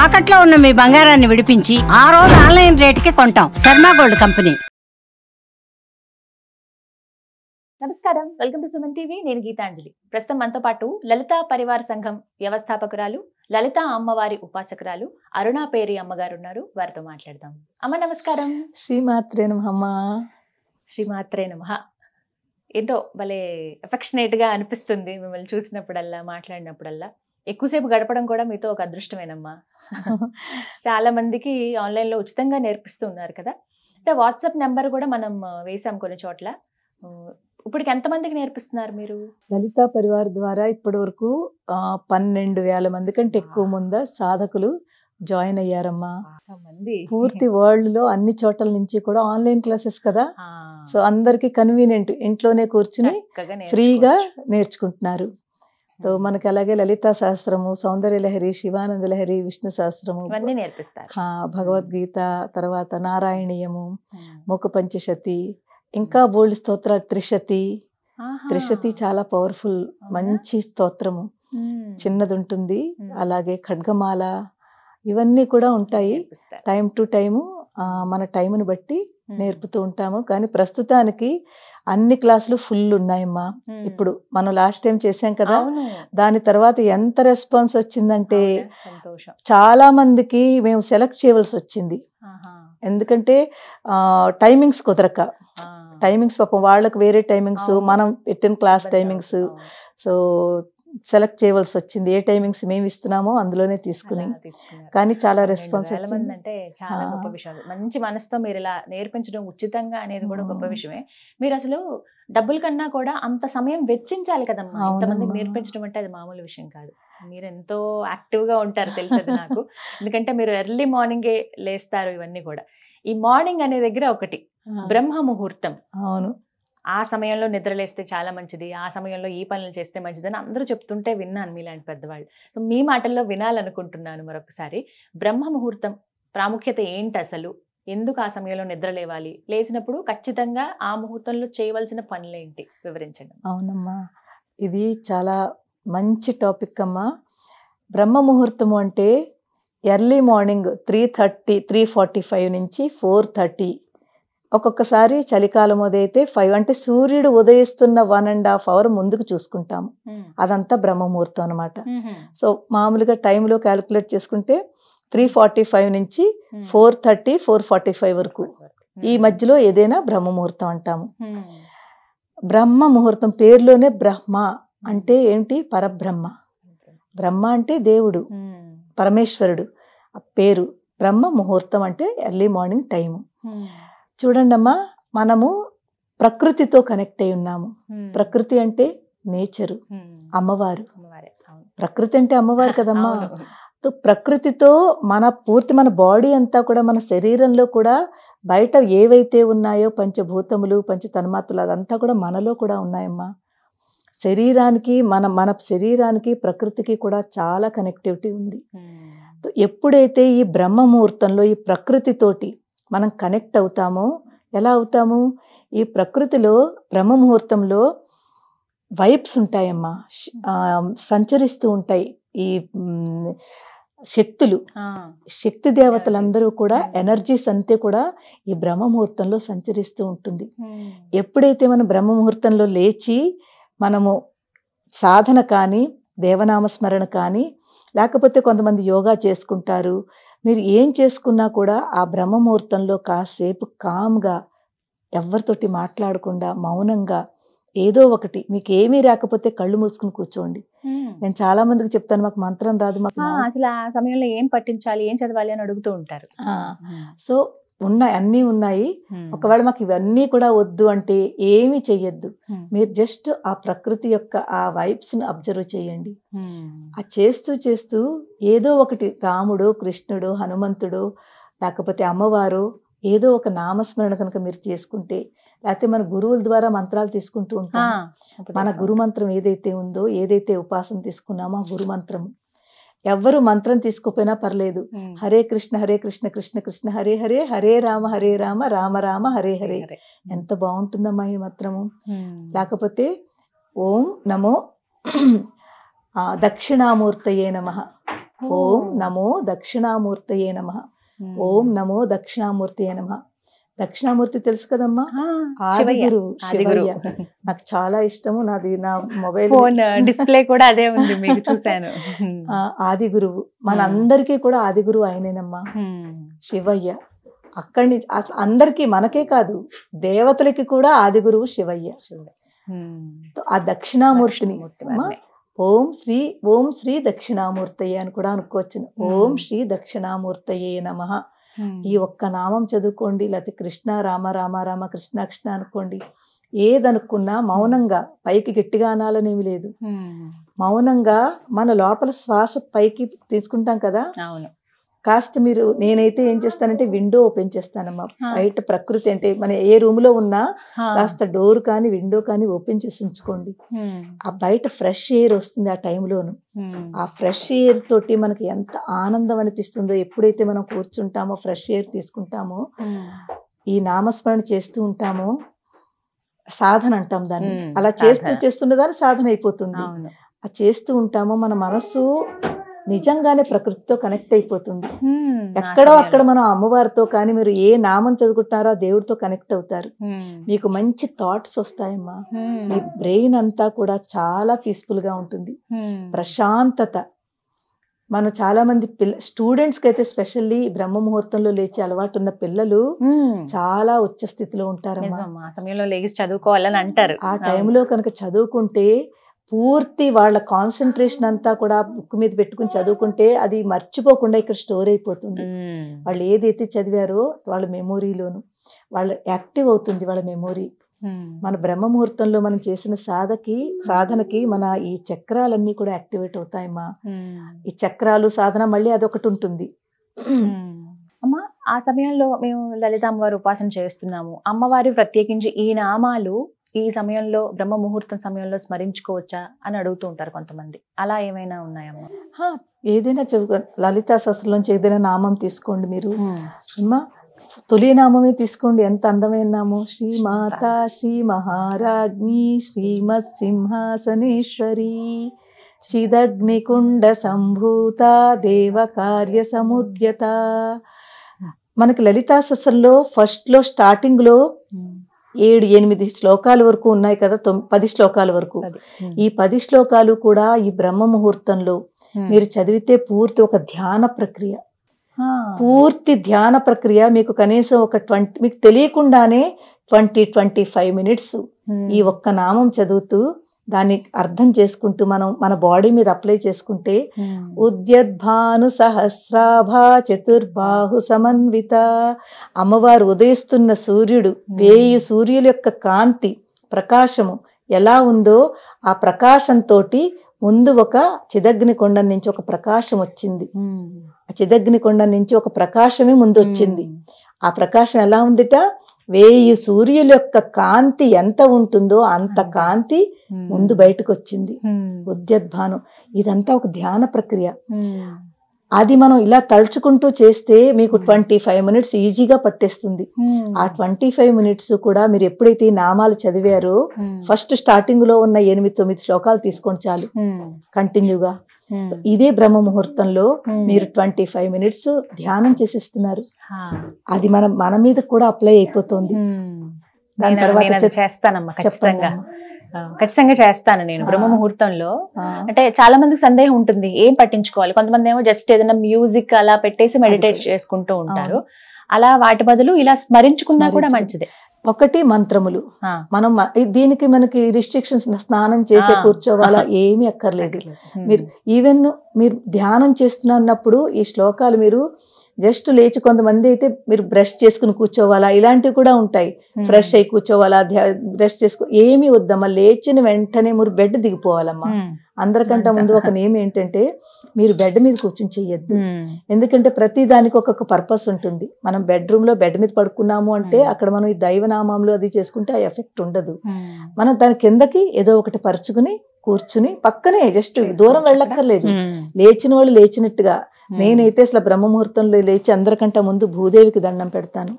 తాకట్లో ఉన్న మీ బంగారాన్ని విడిపించి ఆ రోజు ఆన్లైన్ రేటుకి కొంటాం. Sharma gold company. నమస్కారం, వెల్కమ్ టు సుమన్ టీవీ. నేను గీతాంజలి. ప్రస్తుతం మనతో పాటు లలితా పరివార సంఘం వ్యవస్థాపకురాలు, లలితా అమ్మవారి ఉపాసకురాలు అరుణా పేరి అమ్మగారు ఉన్నారు. వారితో మాట్లాడదాం. అమ్మ నమస్కారం. శ్రీమాత్రే నమః. శ్రీమాత్రే నమః. ఏంటో భలే అఫెక్షనేట్ గా అనిపిస్తుంది మిమ్మల్ని చూసినప్పుడల్లా, మాట్లాడినప్పుడల్లా. ఎక్కువసేపు గడపడం కూడా మీతో ఒక అదృష్టమేనమ్మా. చాలా మందికి ఆన్లైన్లో ఉచితంగా నేర్పిస్తూ ఉన్నారు కదా. అంటే వాట్సాప్ నెంబర్ కూడా మనం వేసాం కొన్ని చోట్ల. ఇప్పటికి ఎంతమందికి నేర్పిస్తున్నారు మీరు? లలితా పరివార్ ద్వారా ఇప్పటి వరకు 12,000 మంది కంటే ఎక్కువ మంది సాధకులు జాయిన్ అయ్యారమ్మా. పూర్తి వరల్డ్ లో అన్ని చోట్ల నుంచి కూడా ఆన్లైన్ క్లాసెస్ కదా. సో అందరికి కన్వీనియంట్, ఇంట్లోనే కూర్చుని ఫ్రీగా నేర్చుకుంటున్నారు. సో మనకి అలాగే లలితా శాస్త్రము, సౌందర్య లహరి, శివానంద లహరి, విష్ణు శాస్త్రము నేర్పిస్తారు. భగవద్గీత, తర్వాత నారాయణీయము, ముఖ పంచశతి, ఇంకా బోల్డ్ స్తోత్ర, త్రిశతి చాలా పవర్ఫుల్, మంచి స్తోత్రము. చిన్నది ఉంటుంది. అలాగే ఖడ్గమాల, ఇవన్నీ కూడా ఉంటాయి. టైం టు టైము మన టైంని బట్టి నేర్పుతూ ఉంటాము. కానీ ప్రస్తుతానికి అన్ని క్లాసులు ఫుల్ ఉన్నాయమ్మా. ఇప్పుడు మనం లాస్ట్ టైం చేసాం కదా, దాని తర్వాత ఎంత రెస్పాన్స్ వచ్చిందంటే చాలా మందికి మేము సెలెక్ట్ చేయవలసి వచ్చింది. ఎందుకంటే టైమింగ్స్ కుదరక, టైమింగ్స్ పాపం వాళ్ళకి వేరే టైమింగ్స్, మనం పెట్టిన క్లాస్ టైమింగ్స్, సో సెలెక్ట్ చేయవలసి వచ్చింది. ఏ టైమింగ్స్ మేము ఇస్తున్నామో అందులోనే తీసుకుని. కానీ చాలా రెస్పాన్స్ వచ్చింది. అంటే చాలా గొప్ప విషయం. మంచి మనసుతో మీరు ఇలా నేర్పించడం ఉచితంగా అనేది కూడా గొప్ప విషయమే. మీరు అసలు డబ్బుల కన్నా కూడా అంత సమయం వెచ్చించాలి కదమ్మా. ఇంతమందికి నేర్పించడం అంటే అది మామూలు విషయం కాదు. మీరు ఎంతో యాక్టివ్ గా ఉంటారు తెలుసది నాకు. ఎందుకంటే మీరు ఎర్లీ మార్నింగే లేస్తారు. ఇవన్నీ కూడా ఈ మార్నింగ్ అనే దగ్గర ఒకటి బ్రహ్మ ముహూర్తం. అవును, ఆ సమయంలో నిద్రలేస్తే చాలా మంచిది, ఆ సమయంలో ఈ పనులు చేస్తే మంచిదని అందరూ చెప్తుంటే విన్నాను మీలాంటి పెద్దవాళ్ళు. సో మీ మాటల్లో వినాలనుకుంటున్నాను మరొకసారి. బ్రహ్మ ముహూర్తం ప్రాముఖ్యత ఏంటి అసలు? ఎందుకు ఆ సమయంలో నిద్ర లేవాలి? లేచినప్పుడు ఖచ్చితంగా ఆ ముహూర్తంలో చేయవలసిన పనులేంటి వివరించండి. అవునమ్మా, ఇది చాలా మంచి టాపిక్ అమ్మా. బ్రహ్మ ముహూర్తము అంటే ఎర్లీ మార్నింగ్ 3:30, 3:45 నుంచి 4:30. ఒక్కొక్కసారి చలికాలం అదైతే 5, అంటే సూర్యుడు ఉదయిస్తున్న 1.5 hour ముందుకు చూసుకుంటాము. అదంతా బ్రహ్మముహూర్తం అనమాట. సో మామూలుగా టైంలో క్యాలిక్యులేట్ చేసుకుంటే 3:45 నుంచి 4:30, 4:45 వరకు ఈ మధ్యలో ఏదైనా బ్రహ్మముహూర్తం అంటాము. బ్రహ్మ ముహూర్తం పేరులోనే బ్రహ్మ అంటే ఏంటి? పరబ్రహ్మ. బ్రహ్మ అంటే దేవుడు, పరమేశ్వరుడు ఆ పేరు. బ్రహ్మ ముహూర్తం అంటే ఎర్లీ మార్నింగ్ టైము. చూడండి అమ్మా, మనము ప్రకృతితో కనెక్ట్ అయి ఉన్నాము. ప్రకృతి అంటే నేచరు, అమ్మవారు. ప్రకృతి అంటే అమ్మవారు కదమ్మా. ప్రకృతితో మన బాడీ అంతా కూడా, మన శరీరంలో కూడా బయట ఏవైతే ఉన్నాయో పంచభూతములు, పంచతన్మాత్రలు, అదంతా కూడా మనలో కూడా ఉన్నాయమ్మా. శరీరానికి మన శరీరానికి ప్రకృతికి కూడా చాలా కనెక్టివిటీ ఉంది. ఎప్పుడైతే ఈ బ్రహ్మ ముహూర్తంలో ఈ ప్రకృతితోటి మనం కనెక్ట్ అవుతామో, ఎలా అవుతాము? ఈ ప్రకృతిలో బ్రహ్మ ముహూర్తంలో వైబ్స్ ఉంటాయమ్మా, సంచరిస్తూ ఉంటాయి. ఈ శక్తి దేవతలందరూ కూడా, ఎనర్జీస్ అంతే కూడా ఈ బ్రహ్మ ముహూర్తంలో సంచరిస్తూ ఉంటుంది. ఎప్పుడైతే మనం బ్రహ్మ ముహూర్తంలో లేచి మనము సాధన కానీ, దేవనామస్మరణ కానీ, లేకపోతే కొంతమంది యోగా చేసుకుంటారు, మీరు ఏం చేసుకున్నా కూడా ఆ బ్రహ్మ ముహూర్తంలో కాసేపు కామ్గా, ఎవరితోటి మాట్లాడకుండా మౌనంగా ఏదో ఒకటి, మీకు ఏమీ రాకపోతే కళ్ళు మూసుకుని కూర్చోండి. నేను చాలా మందికి చెప్తాను, మాకు మంత్రం రాదు, మాకు అసలు ఆ సమయంలో ఏం పఠించాలి, ఏం చదవాలి అని అడుగుతూ ఉంటారు. సో అన్నీ ఉన్నాయి. ఒకవేళ మాకు ఇవన్నీ కూడా వద్దు అంటే ఏమీ చెయ్యొద్దు. మీరు జస్ట్ ఆ ప్రకృతి యొక్క ఆ వైబ్స్ ని అబ్జర్వ్ చేయండి. ఆ చేస్తూ ఏదో ఒకటి, రాముడు, కృష్ణుడు, హనుమంతుడు, లేకపోతే అమ్మవారు, ఏదో ఒక నామస్మరణ కనుక మీరు చేసుకుంటే, లేకపోతే మన గురువుల ద్వారా మంత్రాలు తీసుకుంటూ ఉంటాం. మన గురు మంత్రం ఏదైతే ఉందో, ఏదైతే ఉపాసన తీసుకున్నామో ఆ గురు మంత్రం, ఎవ్వరు మంత్రం తీసుకోపోయినా పర్లేదు. హరే కృష్ణ కృష్ణ కృష్ణ హరే హరే, హరే రామ రామ రామ హరే హరే. ఎంత బాగుంటుందమ్మా ఈ మంత్రము. లేకపోతే ఓం నమో దక్షిణామూర్తయే నమః, ఓం నమో దక్షిణామూర్తయే నమః. ఓం నమో దక్షిణామూర్తయే నమః. దక్షిణామూర్తి తెలుసు కదమ్మా, ఆదిగురు శివయ్య. నాకు చాలా ఇష్టము, నాది నా మొబైల్ డిస్ప్లే కూడా అదే ఉంది, మీకు చూశాను. ఆదిగురువు మనందరికీ కూడా ఆదిగురువు ఆయనేనమ్మా శివయ్య. అక్కడి అందరికీ, మనకే కాదు దేవతలకి కూడా ఆదిగురువు శివయ్య. ఆ దక్షిణామూర్తిని ఓం శ్రీ దక్షిణామూర్తయే అని కూడా అనుకోవచ్చు. ఓం శ్రీ దక్షిణామూర్తయే నమః. ఈ ఒక్క నామం చదువుకోండి, లేకపోతే కృష్ణ రామ రామ రామ కృష్ణ కృష్ణ అనుకోండి. ఏదనుకున్నా మౌనంగా, పైకి గట్టిగా అనాలనేమి లేదు, మౌనంగా మన లోపల శ్వాస పైకి తీసుకుంటాం కదా. కాస్త మీరు, నేనైతే ఏం చేస్తానంటే విండో ఓపెన్ చేస్తానమ్మా. బయట ప్రకృతి అంటే మన ఏ రూమ్ లో ఉన్నా కాస్త డోర్ కానీ విండో కానీ ఓపెన్ చేసి ఉంచుకోండి. ఆ బయట ఫ్రెష్ ఎయిర్ వస్తుంది ఆ టైంలోను. ఆ ఫ్రెష్ ఎయిర్ తోటి మనకి ఎంత ఆనందం అనిపిస్తుందో. ఎప్పుడైతే మనం కూర్చుంటామో, ఫ్రెష్ ఎయిర్ తీసుకుంటామో, ఈ నామస్మరణ చేస్తూ ఉంటామో, సాధన అంటాం దాన్ని. అలా చేస్తున్న దాన్ని సాధన అయిపోతుంది. ఆ చేస్తూ ఉంటామో మన మనస్సు నిజంగానే ప్రకృతితో కనెక్ట్ అయిపోతుంది. ఎక్కడో అక్కడ మనం అమ్మవారితో కానీ, మీరు ఏ నామం చదువుకుంటారో ఆ దేవుడితో కనెక్ట్ అవుతారు. మీకు మంచి థాట్స్ వస్తాయమ్మా. మీ బ్రెయిన్ అంతా కూడా చాలా పీస్ఫుల్ గా ఉంటుంది, ప్రశాంతత. మనం చాలా మంది స్టూడెంట్స్ కి అయితే స్పెషల్లీ బ్రహ్మ ముహూర్తంలో లేచే అలవాటు ఉన్న పిల్లలు చాలా ఉచ్చ స్థితిలో ఉంటారమ్మా. ఆ సమయంలో లేచి చదువుకోవాలని అంటారు. ఆ టైంలో కనుక చదువుకుంటే పూర్తి వాళ్ళ కాన్సన్ట్రేషన్ అంతా కూడా బుక్ మీద పెట్టుకుని చదువుకుంటే అది మర్చిపోకుండా ఇక్కడ స్టోర్ అయిపోతుంది. వాళ్ళు ఏదైతే చదివారో వాళ్ళ మెమొరీలోను వాళ్ళ యాక్టివ్ అవుతుంది వాళ్ళ మెమొరీ. మన బ్రహ్మ ముహూర్తంలో మనం చేసిన సాధనకి మన ఈ చక్రాలన్నీ కూడా యాక్టివేట్ అవుతాయమ్మా. ఈ చక్రాలు సాధన మళ్ళీ అదొకటి ఉంటుంది. అమ్మా, ఆ సమయంలో మేము లలిత అమ్మవారి ఉపాసన చేస్తున్నాము. అమ్మవారి ప్రత్యేకించి ఈ నామాలు ఈ సమయంలో, బ్రహ్మ ముహూర్తం సమయంలో స్మరించుకోవచ్చా అని అడుగుతూ ఉంటారు కొంతమంది. అలా ఏమైనా ఉన్నాయమ్మా? ఏదైనా లలితా సహస్రంలోంచి ఏదైనా నామం తీసుకోండి మీరు అమ్మా. తొలి నామమే తీసుకోండి, ఎంత అందమైన నామం. శ్రీమాత శ్రీ మహారాజ్ఞి శ్రీమత్ సింహాసనేశ్వరి చిదగ్నికుండ సంభూత దేవ కార్య సముద్యత. మనకి లలితా సహస్రంలో ఫస్ట్ లో స్టార్టింగ్ లో 7-8 శ్లోకాల వరకు ఉన్నాయి కదా, 10 శ్లోకాల వరకు. ఈ 10 శ్లోకాలు కూడా ఈ బ్రహ్మ ముహూర్తంలో మీరు చదివితే పూర్తి ఒక ధ్యాన ప్రక్రియ, పూర్తి ధ్యాన ప్రక్రియ. మీకు కనీసం ఒక 20, మీకు తెలియకుండానే 20-25 మినిట్స్ ఈ ఒక్క నామం చదువుతూ దాన్ని అర్థం చేసుకుంటూ మనం మన బాడీ మీద అప్లై చేసుకుంటే, ఉద్యద్భాను సహస్రాభా చతుర్బాహు సమన్విత. అమ్మవారు ఉదయిస్తున్న సూర్యుడు, 1000 సూర్యుల యొక్క కాంతి ప్రకాశము ఎలా ఉందో ఆ ప్రకాశంతో ముందు ఒక చిదగ్ని కొండ నుంచి ఒక ప్రకాశం వచ్చింది. ఆ చిదగ్ని కొండ నుంచి ఒక ప్రకాశమే ముందు వచ్చింది. ఆ ప్రకాశం ఎలా ఉందిట, 1000 సూర్యుల యొక్క కాంతి ఎంత ఉంటుందో అంత కాంతి ముందు బయటకు వచ్చింది. ఉద్యద్భానం. ఇదంతా ఒక ధ్యాన ప్రక్రియ. అది మనం ఇలా తలుచుకుంటూ చేస్తే మీకు 25 మినిట్స్ ఈజీగా పట్టేస్తుంది. ఆ 25 మినిట్స్ కూడా మీరు ఎప్పుడైతే ఈ నామాలు చదివారో ఫస్ట్ స్టార్టింగ్ లో ఉన్న 8-9 శ్లోకాలు తీసుకోండి చాలు, కంటిన్యూగా. ఇదే బ్రహ్మ ముహూర్తంలో మీరు 25 మినిట్స్ ధ్యానం చేసేస్తున్నారు. అది మన మీద కూడా అప్లై అయిపోతుంది. దాని తర్వాత చేస్తానమ్మా, ఖచ్చితంగా చేస్తాను నేను బ్రహ్మ ముహూర్తంలో. అంటే చాలా మందికి సందేహం ఉంటుంది, ఏం పట్టించుకోవాలి. కొంతమంది ఏమో జస్ట్ ఏదైనా మ్యూజిక్ అలా పెట్టేసి మెడిటేట్ చేసుకుంటూ ఉంటారు. అలా వాటి బదులు ఇలా స్మరించుకున్నా కూడా మంచిదే. ఒకటి మంత్రములు. మనం దీనికి మనకి రిస్ట్రిక్షన్స్, స్నానం చేసే కూర్చోవాలా ఏమీ అక్కర్లేదు. మీరు ఈవెన్ మీరు ధ్యానం చేస్తున్నప్పుడు ఈ శ్లోకాలు మీరు జస్ట్ లేచి, కొంతమంది అయితే మీరు బ్రష్ చేసుకుని కూర్చోవాలా, ఇలాంటివి కూడా ఉంటాయి. ఫ్రెష్ అయి కూర్చోవాలా, బ్రష్ చేసుకో, ఏమీ వద్దమ్మా. లేచిన వెంటనే మీరు బెడ్ దిగిపోవాలమ్మా. అందరికంటే ముందు ఒక నియమం ఏంటంటే, మీరు బెడ్ మీద కూర్చొని చెయ్యొద్దు. ఎందుకంటే ప్రతి దానికి ఒక్కొక్క పర్పస్ ఉంటుంది. మనం బెడ్రూమ్ లో బెడ్ మీద పడుకున్నాము అంటే అక్కడ మనం ఈ దైవనామంలో అది చేసుకుంటే ఆ ఎఫెక్ట్ ఉండదు. మనం దాని కిందకి ఏదో ఒకటి పరుచుకుని కూర్చుని పక్కనే జస్ట్ దూరం వెళ్ళక్కర్లేదు. లేచిన వాళ్ళు లేచినట్టుగా. నేనైతే అసలు బ్రహ్మ ముహూర్తంలో లేచి అందరికంటే ముందు భూదేవికి దండం పెడతాను.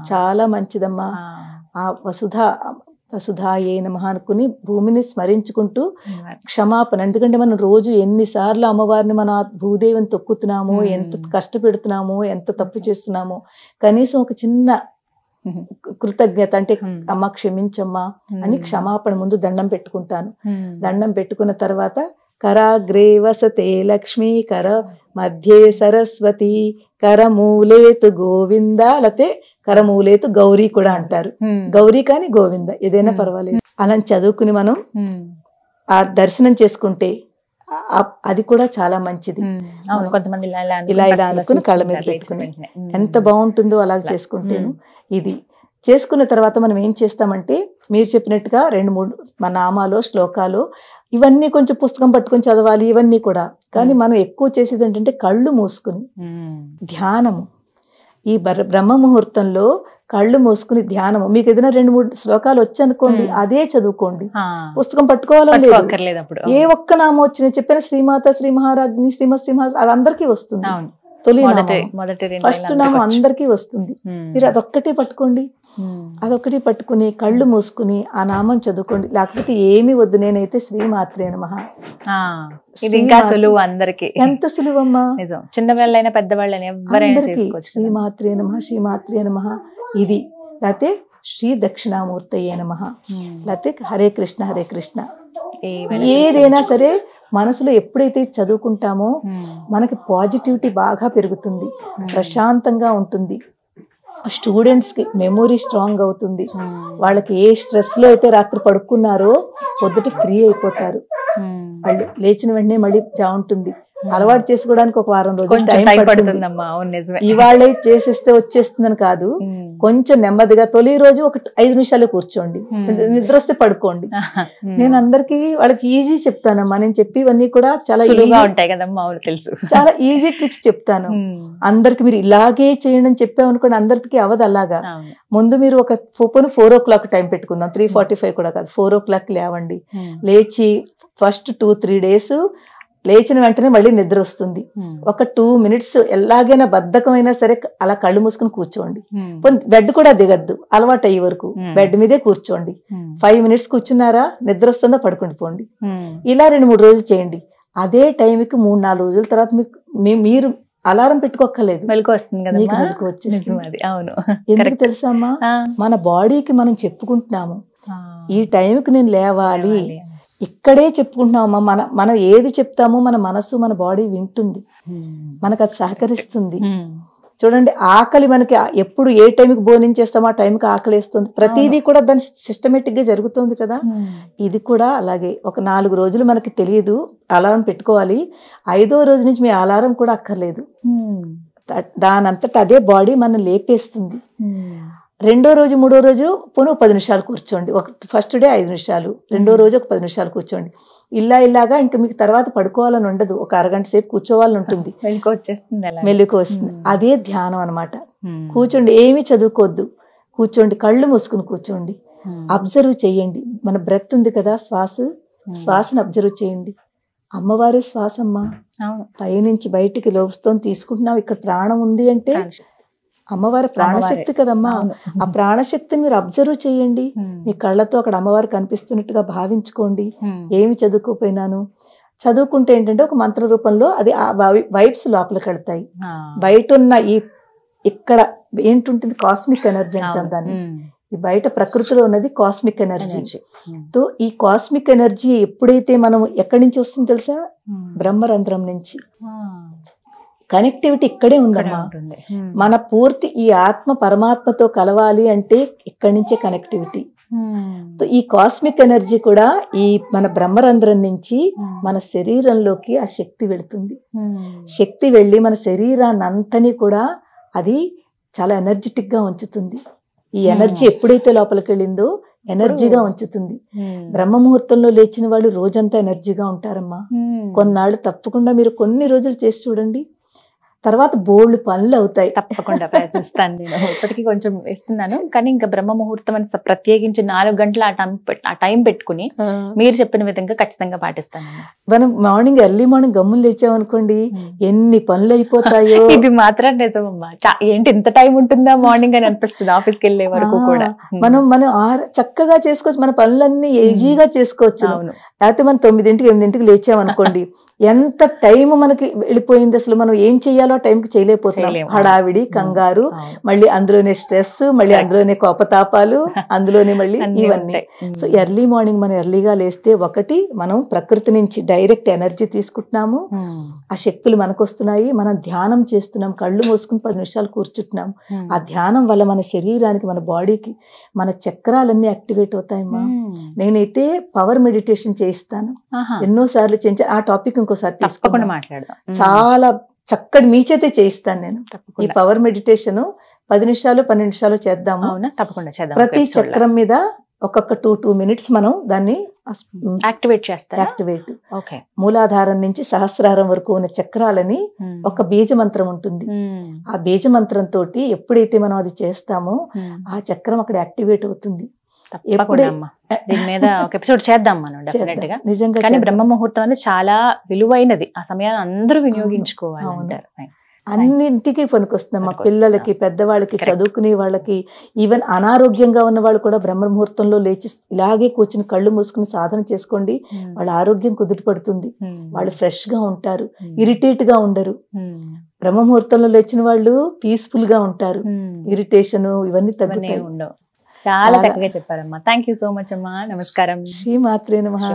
చాలా మంచిదమ్మా. ఆ వసుధ వసుధాయే నమః అనుకుని భూమిని స్మరించుకుంటూ క్షమాపణ. ఎందుకంటే మనం రోజు ఎన్నిసార్లు అమ్మవారిని మన భూదేవిని తొక్కుతున్నామో, ఎంత కష్టపెడుతున్నామో, ఎంత తప్పు చేస్తున్నామో, కనీసం ఒక చిన్న కృతజ్ఞత అంటే అమ్మ క్షమించమ్మా అని క్షమాపణ ముందు దండం పెట్టుకుంటాను. దండం పెట్టుకున్న తర్వాత కరాగ్రే వసతే లక్ష్మీ, కర మధ్యే సరస్వతి, కరమూలేతు గోవింద, లేతే కరమూలేతు గౌరీ కూడా అంటారు. గౌరీ కానీ గోవింద ఏదైనా పర్వాలేదు. అలా చదువుకుని మనం ఆ దర్శనం చేసుకుంటే అది కూడా చాలా మంచిది. కొంతమంది ఇలా అనుకుని కళ్ళ మీద పెట్టుకుని ఎంత బాగుంటుందో అలా చేసుకుంటేను. ఇది చేసుకున్న తర్వాత మనం ఏం చేస్తామంటే మీరు చెప్పినట్టుగా 2-3 నామాలు, శ్లోకాలు ఇవన్నీ కొంచెం పుస్తకం పట్టుకొని చదవాలి ఇవన్నీ కూడా. కానీ మనం ఎక్కువ చేసేది ఏంటంటే కళ్ళు మూసుకుని ధ్యానము. ఈ బ్రహ్మ ముహూర్తంలో కళ్ళు మూసుకుని ధ్యానము. మీకు ఏదైనా 2-3 శ్లోకాలు వచ్చనుకోండి, అదే చదువుకోండి, పుస్తకం పట్టుకోవాలని లేదు. ఏ ఒక్క నామం వచ్చినా చెప్పిన శ్రీమాత, శ్రీ మహారాజ్ని, శ్రీమత్ సింహ అది అందరికీ వస్తుంది. తొలి ఫస్ట్ నామం అందరికీ వస్తుంది. మీరు అదొక్కటే పట్టుకోండి, అదొక్కటి పట్టుకుని కళ్ళు మూసుకుని ఆ నామం చదువుకోండి. లేకపోతే ఏమి వద్దు. నేనైతే శ్రీమాత్రే నమః. అందరికి ఎంత సులువమ్మా, చిన్నవాళ్ళైనా పెద్దవాళ్ళైనా ఎవరైనా శ్రీమాత్రే నమః, శ్రీమాత్రే నమః. ఇది లేకపోతే శ్రీ దక్షిణామూర్తయే నమః, లేకపోతే హరే కృష్ణ హరే కృష్ణ. ఏదైనా సరే మనసులో ఎప్పుడైతే చదువుకుంటామో మనకి పాజిటివిటీ బాగా పెరుగుతుంది, ప్రశాంతంగా ఉంటుంది. స్టూడెంట్స్కి మెమొరీ స్ట్రాంగ్ అవుతుంది. వాళ్ళకి ఏ స్ట్రెస్లో అయితే రాత్రి పడుకున్నారో పొద్దుట ఫ్రీ అయిపోతారు. వాళ్ళు లేచిన వెంటనే మళ్ళీ ఉంటుంది. అలవాటు చేసుకోవడానికి ఒక వారం రోజులు టైం పడుతుంది. ఇవాళ చేసేస్తే వచ్చేస్తుందని కాదు, కొంచెం నెమ్మదిగా తొలి రోజు ఒక 5 నిమిషాలు కూర్చోండి, నిద్ర వస్తే పడుకోండి. నేను అందరికి వాళ్ళకి ఈజీ చెప్తానమ్మా. నేను చెప్పివన్నీ కూడా చాలా ఉంటాయి కదమ్మా, తెలుసు. చాలా ఈజీ ట్రిక్స్ చెప్తాను అందరికి. మీరు ఇలాగే చేయండి అని చెప్పామనుకోండి, అందరికి అవదు అలాగా. ముందు మీరు ఒక 4 o'clock టైం పెట్టుకుందాం, 3:45 కూడా కాదు, 4 o'clock లేవండి. లేచి ఫస్ట్ 2-3 days లేచిన వెంటనే మళ్ళీ నిద్ర వస్తుంది. ఒక 2 minutes ఎలాగైనా బద్ధకమైనా సరే అలా కళ్ళు మూసుకుని కూర్చోండి. బెడ్ కూడా దిగద్దు, అలవాటు అయ్యే వరకు బెడ్ మీదే కూర్చోండి. 5 minutes కూర్చున్నారా, నిద్ర వస్తుందో పడుకుంటూ పోండి. ఇలా 2-3 రోజులు చేయండి. అదే టైంకి 3-4 రోజుల తర్వాత మీరు అలారం పెట్టుకోక్కర్లేదు, మెలకు వస్తుంది కదా, మీకు మెలకు వచ్చేస్తుంది. ఎందుకు తెలుసా అమ్మా, మన బాడీకి మనం చెప్పుకుంటున్నాము ఈ టైంకి నేను లేవాలి, ఇక్కడే చెప్పుకుంటున్నామమ్మా. మనం ఏది చెప్తామో మన మనసు, మన బాడీ వింటుంది, మనకు అది సహకరిస్తుంది. చూడండి, ఆకలి మనకి ఎప్పుడు ఏ టైంకి భోజనం ఆ టైంకి ఆకలి వేస్తుంది. ప్రతిదీ కూడా దాని సిస్టమేటిక్ గా జరుగుతుంది కదా. ఇది కూడా అలాగే. ఒక 4 రోజులు మనకి తెలియదు, అలారం పెట్టుకోవాలి. 5వ రోజు నుంచి మీ అలారం కూడా అక్కర్లేదు, దానంతట అదే బాడీ మనం లేపేస్తుంది. 2వ రోజు 3వ రోజు పోను 10 నిమిషాలు కూర్చోండి. ఫస్ట్ డే 5 నిమిషాలు, 2వ రోజు ఒక 10 నిమిషాలు కూర్చోండి. ఇలాగా ఇంకా మీకు తర్వాత పడుకోవాలని ఉండదు, ఒక అరగంట సేపు కూర్చోవాలని ఉంటుంది, మెలుకు వస్తుంది. అదే ధ్యానం అనమాట. కూర్చోండి, ఏమీ చదువుకోవద్దు, కూర్చోండి, కళ్ళు మూసుకుని కూర్చోండి, అబ్జర్వ్ చేయండి. మన బ్రెత్ ఉంది కదా, శ్వాసను అబ్జర్వ్ చేయండి. అమ్మవారి శ్వాసమ్మా, పైనుంచి బయటికి లోపుతో తీసుకుంటున్నాం. ఇక్కడ ప్రాణం ఉంది అంటే అమ్మవారి ప్రాణశక్తి కదమ్మా. ఆ ప్రాణశక్తిని మీరు అబ్జర్వ్ చేయండి. మీ కళ్ళతో అక్కడ అమ్మవారు కనిపిస్తున్నట్టుగా భావించుకోండి. ఏమి చదువుకోపోయినాను, చదువుకుంటే ఏంటంటే ఒక మంత్ర రూపంలో అది ఆ వైబ్స్ లోపలికి వెళ్తాయి. బయట ఉన్న ఇక్కడ ఏంటుంటుంది, కాస్మిక్ ఎనర్జీ అంటాం దాన్ని. ఈ బయట ప్రకృతిలో ఉన్నది కాస్మిక్ ఎనర్జీ. తో ఈ కాస్మిక్ ఎనర్జీ ఎప్పుడైతే మనం ఎక్కడి నుంచి వస్తుంది తెలుసా, బ్రహ్మరంధ్రం నుంచి. కనెక్టివిటీ ఇక్కడే ఉందమ్మా. మన పూర్తి ఈ ఆత్మ పరమాత్మతో కలవాలి అంటే ఇక్కడి నుంచే కనెక్టివిటీ. ఈ కాస్మిక్ ఎనర్జీ కూడా ఈ మన బ్రహ్మరంధ్రం నుంచి మన శరీరంలోకి ఆ శక్తి వెళుతుంది. శక్తి వెళ్ళి మన శరీరాన్ని అంతని కూడా అది చాలా ఎనర్జెటిక్ గా ఉంచుతుంది. ఈ ఎనర్జీ ఎప్పుడైతే లోపలికి వెళ్ళిందో ఎనర్జీగా ఉంచుతుంది. బ్రహ్మ ముహూర్తంలో లేచిన వాళ్ళు రోజంతా ఎనర్జీగా ఉంటారమ్మా. కొన్నాళ్ళు తప్పకుండా మీరు కొన్ని రోజులు చేసి చూడండి. తర్వాత బోల్డ్ పనులు అవుతాయి. తప్పకుండా ప్రయత్నిస్తాను. నేను ఇప్పటికీ కొంచెం ఇస్తున్నాను, కానీ ఇంకా బ్రహ్మ ముహూర్తం అని ప్రత్యేకించి 4 గంటలు ఆ టైం పెట్టుకుని మీరు చెప్పిన విధంగా ఖచ్చితంగా పాటిస్తాను. మనం మార్నింగ్ ఎర్లీ మార్నింగ్ గమ్ములు లేచామనుకోండి, ఎన్ని పనులు అయిపోతాయో. ఇది మాత్రం నిజమమ్మా. ఏంటి ఇంత టైం ఉంటుందా మార్నింగ్ అని అనిపిస్తుంది ఆఫీస్కి వెళ్ళే వరకు కూడా. మనం చక్కగా చేసుకోవచ్చు, మన పనులన్నీ ఈజీగా చేసుకోవచ్చు. లేకపోతే మనం 9ంటికి 8ంటికి లేచామనుకోండి, ఎంత టైం మనకి వెళ్ళిపోయింది, అసలు మనం ఏం చెయ్యాలో టైంకి చేయలేకపోతున్నాం. హడావిడి, కంగారు, మళ్ళీ అందులోనే స్ట్రెస్, మళ్ళీ అందులోనే కోపతాపాలు, అందులోనే మళ్ళీ ఇవన్నీ. సో ఎర్లీ మార్నింగ్ మనం ఎర్లీగా లేస్తే, ఒకటి మనం ప్రకృతి నుంచి డైరెక్ట్ ఎనర్జీ తీసుకుంటున్నాము, ఆ శక్తులు మనకు వస్తున్నాయి. మనం ధ్యానం చేస్తున్నాం, కళ్ళు మూసుకుని 10 నిమిషాలు కూర్చుంటున్నాం. ఆ ధ్యానం వల్ల మన శరీరానికి, మన బాడీకి, మన చక్రాలన్నీ యాక్టివేట్ అవుతాయమ్మా. నేనైతే పవర్ మెడిటేషన్ చేయిస్తాను, ఎన్నోసార్లు చేయించాను. ఆ టాపిక్ ఇంకోసారి తీసుకుని మాట్లాడదాం. చాలా చక్కటి మీ చేతే చేయిస్తాను నేను ఈ పవర్ మెడిటేషన్. 10 నిమిషాలు 12 నిమిషాలు చేద్దాము. తప్పకుండా చేద్దాం. ప్రతి చక్రం మీద ఒక్కొక్క 2 minutes మనం దాన్ని యాక్టివేట్ చేస్తాం. యాక్టివేట్ మూలాధారం నుంచి సహస్రారం వరకు ఉన్న చక్రాలని ఒక బీజ మంత్రం ఉంటుంది. ఆ బీజ మంత్రం తోటి ఎప్పుడైతే మనం అది చేస్తామో ఆ చక్రం అక్కడ యాక్టివేట్ అవుతుంది. దీని మీద ఒక ఎపిసోడ్ చేద్దాం మనం డెఫినెట్ గా. నిజంగా కానీ బ్రహ్మ ముహూర్తం అనేది చాలా విలువైనది, ఆ సమయాన్ని అందరూ వినియోగించుకోవాలి అంటారు. అన్నింటికి పనికొస్తుందమ్మా. పిల్లలకి, పెద్దవాళ్ళకి, చదువుకునే వాళ్ళకి, ఈవెన్ అనారోగ్యంగా ఉన్న వాళ్ళు కూడా బ్రహ్మ ముహూర్తంలో లేచి ఇలాగే కూర్చుని కళ్ళు మూసుకుని సాధన చేసుకోండి, వాళ్ళ ఆరోగ్యం కుదుటపడుతుంది, వాళ్ళు ఫ్రెష్ గా ఉంటారు, ఇరిటేట్ గా ఉండరు. బ్రహ్మ ముహూర్తంలో లేచిన వాళ్ళు పీస్ఫుల్ గా ఉంటారు, ఇరిటేషన్ ఇవన్నీ తగ్గుతాయి. చాలా చక్కగా చెప్పారమ్మా. థ్యాంక్ యూ సో మచ్ అమ్మా. నమస్కారం. శ్రీమాత్రే నమః.